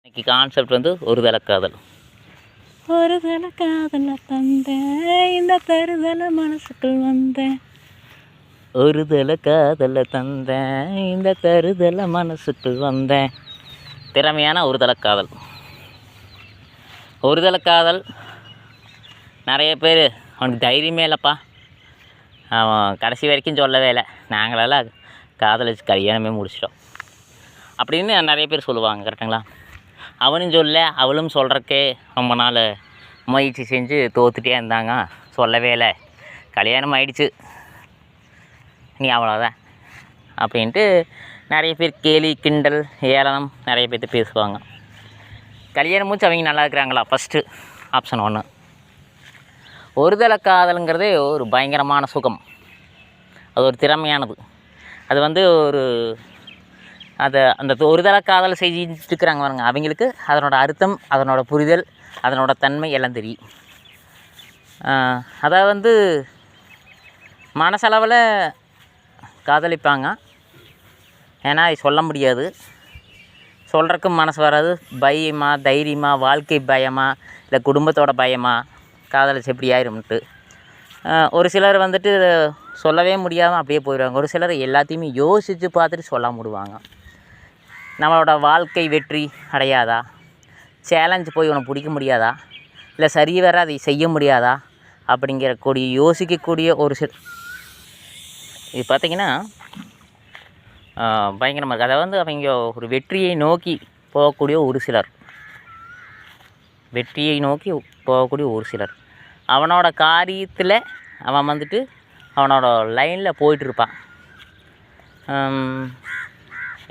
இன்னைக்கு கான்செப்ட் வந்து ஒரு தலை காதல். ஒரு தலை காதலை தந்தேன், இந்த தருதலை மனசுக்குள் வந்தேன். ஒரு தலை காதலை தந்தேன், இந்த தருதலை மனசுக்குள் வந்தேன். திறமையான ஒரு தலை காதல். ஒரு தலை காதல் நிறைய பேர் அவனுக்கு தைரியமே இல்லைப்பா, அவன் கடைசி வரைக்கும் சொல்லவே இல்லை, நாங்களெல்லாம் காதலிச்சு கல்யாணமே முடிச்சிட்டோம் அப்படின்னு நிறைய பேர் சொல்லுவாங்க. கரெக்டுங்களா? அவனும் சொல்ல அவளும் சொல்கிறக்கே ரொம்ப நாள் முயற்சி செஞ்சு தோத்துட்டே இருந்தாங்க. சொல்லவே இல்லை, கல்யாணம் ஆயிடுச்சு, நீ அவ்வளோதான் அப்படின்ட்டு நிறைய பேர் கேலி கிண்டல் ஏளனம் நிறைய பேர்த்து பேசுவாங்க. கல்யாணம் முடிச்சு அவங்க நல்லா இருக்கிறாங்களா? First option 1. ஒரு தலை காதலுங்கிறதே ஒரு பயங்கரமான சுகம். அது ஒரு திறமையானது. அது வந்து ஒரு அந்த ஒரு தலை காதல் செஞ்சுட்டு இருக்கிறாங்க பாருங்க, அவங்களுக்கு அதனோட அர்த்தம், அதனோட புரிதல், அதனோட தன்மை எல்லாம் தெரியும். அதை வந்து மனசளவில் காதலிப்பாங்க. ஏன்னா அது சொல்ல முடியாது, சொல்கிறக்கும் மனசு வராது. பயமா, தைரியமா, வாழ்க்கை பயமா, இல்லை குடும்பத்தோட பயமா, காதலிச்சு எப்படி ஆயிரும்ட்டு. ஒரு சிலர் வந்துட்டு சொல்லவே முடியாமல் அப்படியே போயிடுவாங்க. ஒரு சிலர் எல்லாத்தையுமே யோசித்து பார்த்துட்டு சொல்ல முடிவாங்க. நம்மளோட வாழ்க்கை வெற்றி அடையாதா, சேலஞ்சு போய் உனக்கு பிடிக்க முடியாதா, இல்லை சரி வர அதை செய்ய முடியாதா அப்படிங்கிற யோசிக்கக்கூடிய ஒரு இது பார்த்திங்கன்னா பயங்கரமாக இருக்குது. அதை வந்து அவங்க ஒரு வெற்றியை நோக்கி போகக்கூடிய ஒரு சிலர், வெற்றியை நோக்கி போகக்கூடிய ஒரு சிலர் அவனோட காரியத்தில் அவன் வந்துட்டு அவனோட லைனில் போயிட்டுருப்பான்.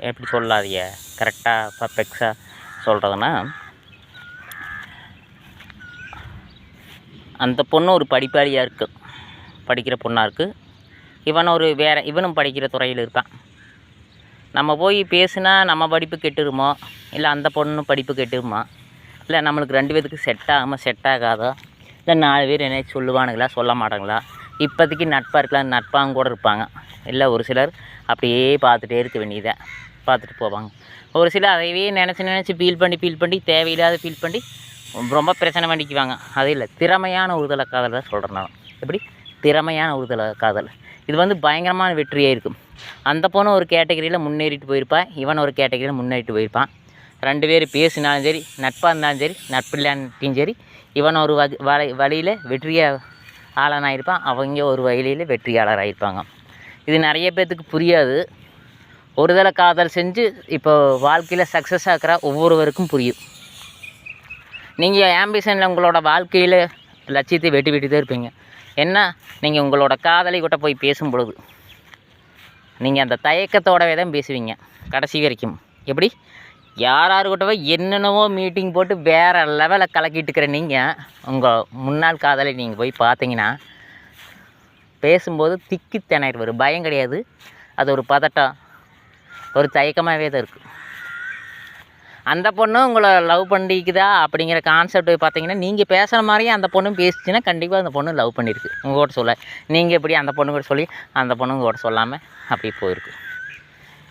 எப்படி சொல்லாதீங்க, கரெக்டாக பர்ஃபெக்டாக சொல்கிறதுனா, அந்த பொண்ணு ஒரு படிப்பாளியாக இருக்குது, படிக்கிற பொண்ணாக இருக்குது. இவனும் படிக்கிற துறையில் இருப்பான். நம்ம போய் பேசுனா நம்ம படிப்பு கெட்டுருமோ, இல்லை அந்த பொண்ணு படிப்பு கெட்டுருமா, இல்லை நம்மளுக்கு 2 பேத்துக்கு செட் ஆகாதோ, இல்லை 4 பேர் என்ன சொல்லுவானுங்களா சொல்ல மாட்டாங்களா, இப்போதைக்கு நட்பாக இருக்கலாம், நட்பாங்க கூட இருப்பாங்க. இல்லை ஒரு சிலர் அப்படியே பார்த்துட்டே இருக்க வேண்டியதை பார்த்துட்டு போவாங்க. ஒரு சிலர் அதையே நினச்சி ஃபீல் பண்ணி தேவையில்லாத ஃபீல் பண்ணி ரொம்ப பிரச்சனை பண்ணிக்குவாங்க. அது இல்லை, திறமையான ஒரு தலை காதல் தான் சொல்கிறேன் நான். எப்படி திறமையான ஒரு தலை காதல், இது வந்து பயங்கரமான வெற்றியாக இருக்கும். அந்த பொண்ணு ஒரு கேட்டகரியில் முன்னேறிட்டு போயிருப்பான், இவன் ஒரு கேட்டகரியில் முன்னேறிட்டு போயிருப்பான். 2 பேர் பேசினாலும் சரி, நட்பாக இருந்தாலும் சரி, நட்பு இல்லாட்டியும் சரி, இவன் ஒரு வழியில் வெற்றியாக ஆளானாயிருப்பான், அவங்க ஒரு வழியில் வெற்றியாளராகிருப்பாங்க. இது நிறைய பேர்த்துக்கு புரியாது. ஒரு தலை காதல் செஞ்சு இப்போ வாழ்க்கையில் சக்ஸஸ் ஆகிற ஒவ்வொருவருக்கும் புரியும். நீங்கள் ஆம்பிஷனில் உங்களோட வாழ்க்கையில் லட்சியத்தை வெட்டி தான் இருப்பீங்க. என்ன, நீங்கள் உங்களோட காதலை கிட்ட போய் பேசும் பொழுது நீங்கள் அந்த தயக்கத்தோடவே தான் பேசுவீங்க கடைசி வரைக்கும். எப்படி யாராருக்கிட்டவோ என்னென்னவோ மீட்டிங் போட்டு வேறு லெவலில் கலக்கிட்டுருக்கிற நீங்கள் உங்கள் முன்னாள் காதலை நீங்கள் போய் பார்த்தீங்கன்னா பேசும்போது திக்கி திணறி வரும். பயம் கிடையாது, அது ஒரு பதட்டம், ஒரு தயக்கமாகவே தான் இருக்குது. அந்த பொண்ணும் உங்களை லவ் பண்ணிக்குதா அப்படிங்கிற கான்செப்ட் பார்த்தீங்கன்னா, நீங்கள் பேசுகிற மாதிரியே அந்த பொண்ணும் பேசிச்சுன்னா கண்டிப்பாக அந்த பொண்ணு லவ் பண்ணியிருக்கு உங்கள்கிட்ட சொல்ல. நீங்கள் எப்படி அந்த பொண்ணு கூட சொல்லி அந்த பொண்ணு உங்கள்கிட்ட சொல்லாமல் அப்படி போயிருக்கு.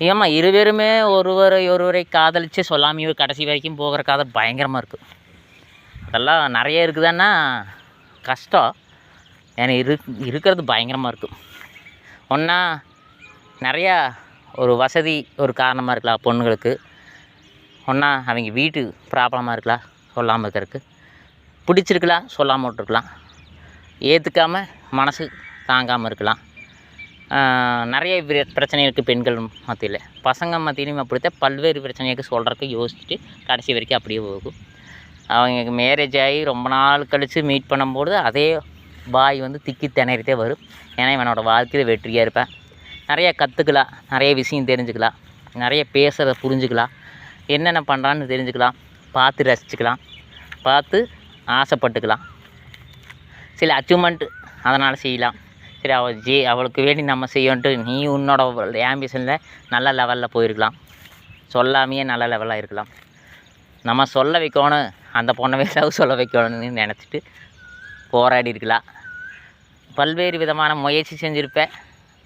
ஏம்மா இருவருமே ஒருவரை காதலித்து சொல்லாமையோ கடைசி வரைக்கும் போகிற காதல் பயங்கரமாக இருக்குது. அதெல்லாம் நிறைய இருக்குதுன்னா கஷ்டம், ஏன்னா இருக்கிறது பயங்கரமாக இருக்கும். ஒன்றா நிறையா ஒரு வசதி ஒரு காரணமாக இருக்கலாம் பொண்ணுங்களுக்கு, ஒன்றா அவங்க வீட்டு ப்ராப்ளமாக இருக்கலாம் சொல்லாமல் இருக்கிறதுக்கு, பிடிச்சிருக்கலாம் சொல்லாமல் விட்டுருக்கலாம், ஏற்றுக்காமல் மனசு தாங்காமல் இருக்கலாம். நிறைய பிரச்சனை இருக்குது பெண்கள் மத்தியில், பசங்க மத்தியிலையும் அப்படித்தான் பல்வேறு பிரச்சனைகளுக்கு சொல்கிறதுக்கு யோசிச்சுட்டு கடைசி வரைக்கும் அப்படியே போகும். அவங்க மேரேஜ் ஆகி ரொம்ப நாள் கழித்து மீட் பண்ணும்போது அதே பாய் வந்து திக்கி திணறிட்டே வரும். ஏன்னா இவனோட வாழ்க்கையில் வெற்றியாக இருப்பேன். நிறைய கற்றுக்கலாம், நிறைய விஷயம் தெரிஞ்சுக்கலாம், நிறைய பேசுகிறத புரிஞ்சுக்கலாம், என்னென்ன பண்ணுறான்னு தெரிஞ்சுக்கலாம், பார்த்து ரசிச்சுக்கலாம், பார்த்து ஆசைப்பட்டுக்கலாம், சில அச்சீவ்மெண்ட்டு அதனால் செய்யலாம். சரி அவளுக்கு வேண்டி நம்ம செய்யணுன்ட்டு நீ உன்னோட ஆம்பிஷனில் நல்ல லெவலில் போயிருக்கலாம், சொல்லாமையே நல்ல லெவலாக இருக்கலாம். நம்ம சொல்ல வைக்கணும், அந்த பொண்ணை லவ் சொல்ல வைக்கணும்னு நினச்சிட்டு போராடி இருக்கலாம். பல்வேறு விதமான முயற்சி செஞ்சுருப்பேன்,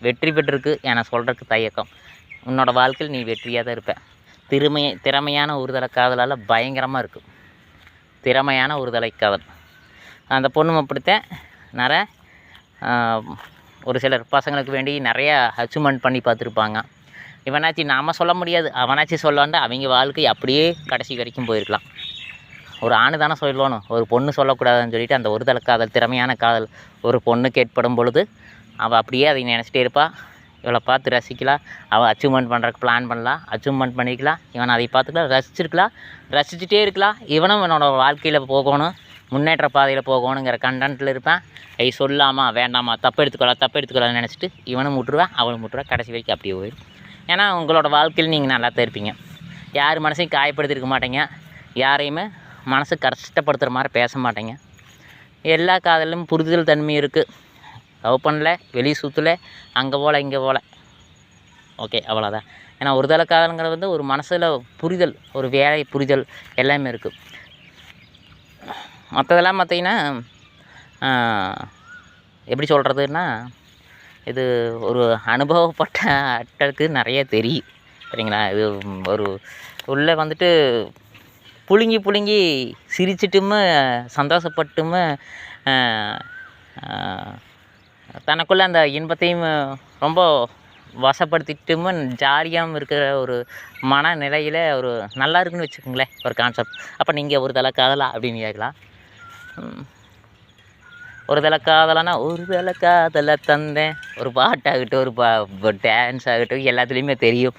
வெற்றி பெற்றிருக்கு. என சொல்கிறதுக்கு தயக்கம். உன்னோட வாழ்க்கையில் நீ வெற்றியாக தான் இருப்ப. திறமையான ஒருதலை காதலால் பயங்கரமாக இருக்குது. திறமையான ஒருதலை காதல். அந்த பொண்ணும் அப்படித்தான் நிறைய ஒரு சிலர் பசங்களுக்கு வேண்டி நிறையா அச்சீவ்மெண்ட் பண்ணி பார்த்துருப்பாங்க. இவனாச்சு நாம் சொல்ல முடியாது, அவனாச்சு சொல்லாண்டா அவங்க வாழ்க்கை அப்படியே கடைசி வரைக்கும் போயிருக்கலாம். ஒரு ஆணு தானே சொல்லணும், ஒரு பொண்ணு சொல்லக்கூடாதுன்னு சொல்லிட்டு அந்த ஒருதலை காதல், திறமையான காதல் ஒரு பொண்ணுக்கு ஏற்படும் பொழுது அவள் அப்படியே அதை நினச்சிட்டே இருப்பாள். இவளை பார்த்து ரசிக்கலாம், அவள் அச்சீவ்மெண்ட் பண்ணுறதுக்கு பிளான் பண்ணலாம், அச்சீவ்மெண்ட் பண்ணிக்கலாம், இவன் அதை பார்த்துக்கலாம், ரசிச்சுட்டே இருக்கலாம். இவனும் இவனோட வாழ்க்கையில் போகணும், முன்னேற்ற பாதையில் போகணுங்கிற கண்டென்ட்டில் இருப்பேன். சொல்லாமா வேண்டாமா தப்பு எடுத்துக்கலாம்னு நினச்சிட்டு இவனும் விட்டுருவேன், அவளும் விட்டுருவா, கடைசி வரைக்கும் அப்படியே போயிடும். ஏன்னா உங்களோட வாழ்க்கையில் நீங்கள் நல்லா தான் இருப்பீங்க. யார் மனசையும் காயப்படுத்திருக்க மாட்டீங்க, யாரையுமே மனசு கஷ்டப்படுத்துகிற மாதிரி பேச மாட்டேங்க. எல்லா காதலும் புரிதல் தன்மை இருக்குது. லவ் பண்ணல, வெளியே சுற்றல, அங்கே போகல இங்கே போகல, ஓகே அவ்வளோதான். ஏன்னா ஒருதலை காதலுங்கிறது வந்து ஒரு மனசில் புரிதல், ஒரு வேலை புரிதல் எல்லாமே இருக்குது. மற்றதெல்லாம் பார்த்திங்கன்னா எப்படி சொல்கிறதுன்னா, இது ஒரு அனுபவப்பட்ட ஆட்களுக்கு நிறைய தெரியும், சரிங்களா. இது ஒரு உள்ளே வந்துட்டு புழுங்கி சிரிச்சிட்டும் சந்தோஷப்பட்டும் தனக்குள்ளே அந்த இன்பத்தையும் ரொம்ப வசப்படுத்திட்டும் ஜாலியாகவும் இருக்கிற ஒரு மனநிலையில் ஒரு நல்லா இருக்குன்னு வச்சுக்கோங்களேன் ஒரு கான்செப்ட். அப்போ நீங்கள் ஒரு தலை காதலா அப்படின்னு கேட்கலாம். ஒரு தலை காதலானா ஒரு தலை காதலை தந்தேன் ஒரு பாட்டாகட்டும், ஒரு டான்ஸ் ஆகட்டும், எல்லாத்துலேயுமே தெரியும்.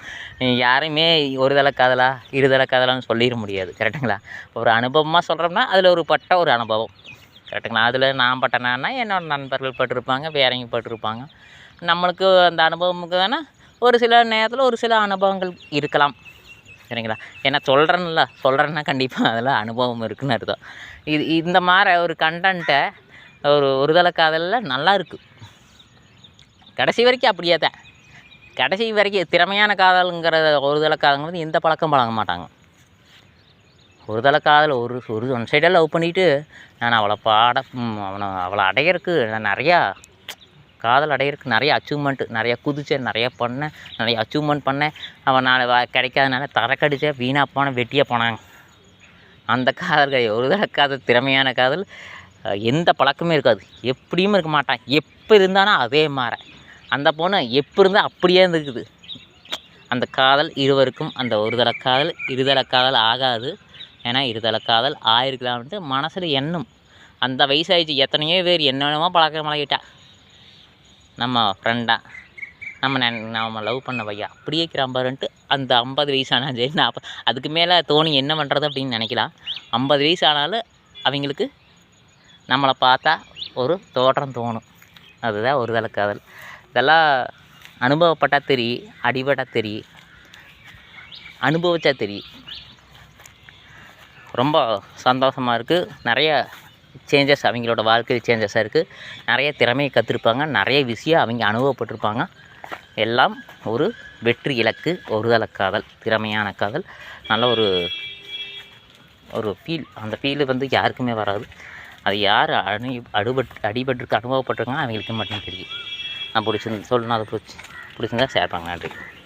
யாரையுமே ஒரு தலை காதலா இரு தலை காதலான்னு சொல்லிட முடியாது, கரெக்டுங்களா. ஒரு அனுபவமாக சொல்கிறோம்னா அதில் ஒரு அனுபவம், கரெக்டுங்களா. அதில் நான் பட்டேன்னா என்னோடய நண்பர்கள் பட்டிருப்பாங்க, வேறவங்க பட்டிருப்பாங்க. நம்மளுக்கு அந்த அனுபவமுக்கு தானே ஒரு சில நேரத்தில் ஒரு சில அனுபவங்கள் இருக்கலாம், சரிங்களா. ஏன்னா சொல்கிறேன்னா கண்டிப்பாக அதில் அனுபவம் இருக்குதுன்னு அர்த்தம். இந்த மாதிரி ஒரு கண்டென்ட்டை ஒரு தலை காதலில் நல்லா இருக்குது. கடைசி வரைக்கும் அப்படியே தான், கடைசி வரைக்கும் திறமையான காதலுங்கிற ஒரு தலை காதலுங்கிறது எந்த பழக்கம் பழக மாட்டாங்க. ஒரு தலை காதல் ஒரு ஒன் சைடாக லவ் பண்ணிவிட்டு நான் அவளை அடையிறதுக்கு நான் நிறையா காதல் அடையிறதுக்கு நிறைய அச்சீவ்மெண்ட்டு, நிறையா குதிச்சேன், நிறையா பண்ணேன், நிறைய அச்சீவ்மெண்ட் பண்ணேன். அவன் கிடைக்காதனால தரக்கடிச்சேன், வீணாக போனேன், வெட்டியாக போனாங்க. அந்த காதல் ஒரு தலை காதல், திறமையான காதல் எந்த பழக்கமே இருக்காது, எப்படியும் இருக்க மாட்டான். எப்போ இருந்தானா அதே மாதிரி அந்த பொண்ணு எப்போ இருந்தால் அப்படியே இருக்குது. அந்த காதல் இருவருக்கும் அந்த ஒரு தலை காதல் இருதலை காதல் ஆகாது. ஏன்னா இருதலை காதல் ஆயிருக்கலாம்ட்டு மனசில் எண்ணும். அந்த வயசாகிடுச்சு, எத்தனையோ பேர் என்னென்னமோ பழகிட்டா. நம்ம ஃப்ரெண்டாக நம்ம லவ் பண்ண பையா அப்படியே இருக்கிறான் பாருன்ட்டு அந்த 50 வயசானா சரி, அதுக்கு மேலே தோணி என்ன பண்ணுறது அப்படின்னு நினைக்கலாம். 50 வயசு ஆனாலும் அவங்களுக்கு நம்மளை பார்த்தா ஒரு தோற்றம் தோணும். அதுதான் ஒரு தலை காதல். இதெல்லாம் அனுபவப்பட்டால் தெரியும், அடிபட்டால் தெரியும், அனுபவிச்சா தெரியும். ரொம்ப சந்தோஷமாக இருக்குது. நிறைய சேஞ்சஸ் அவங்களோட வாழ்க்கையில் சேஞ்சஸாக இருக்குது. நிறைய திறமையை கற்றுருப்பாங்க, நிறைய விஷயம் அவங்க அனுபவப்பட்டிருப்பாங்க. எல்லாம் ஒரு வெற்றி இலக்கு ஒரு தலை காதல், திறமையான காதல். நல்ல ஒரு ஃபீல், அந்த ஃபீல் வந்து யாருக்குமே வராது. அது யார் அடிபட்டுருக்கு அனுபவப்பட்டிருக்காங்க அவங்களுக்கு மட்டும் தெரியும். நான் பிடிச்சிருந்து சொல்லணும், அதை பிடிச்சிருந்தா ஷேர் பண்ணுங்க. நன்றி.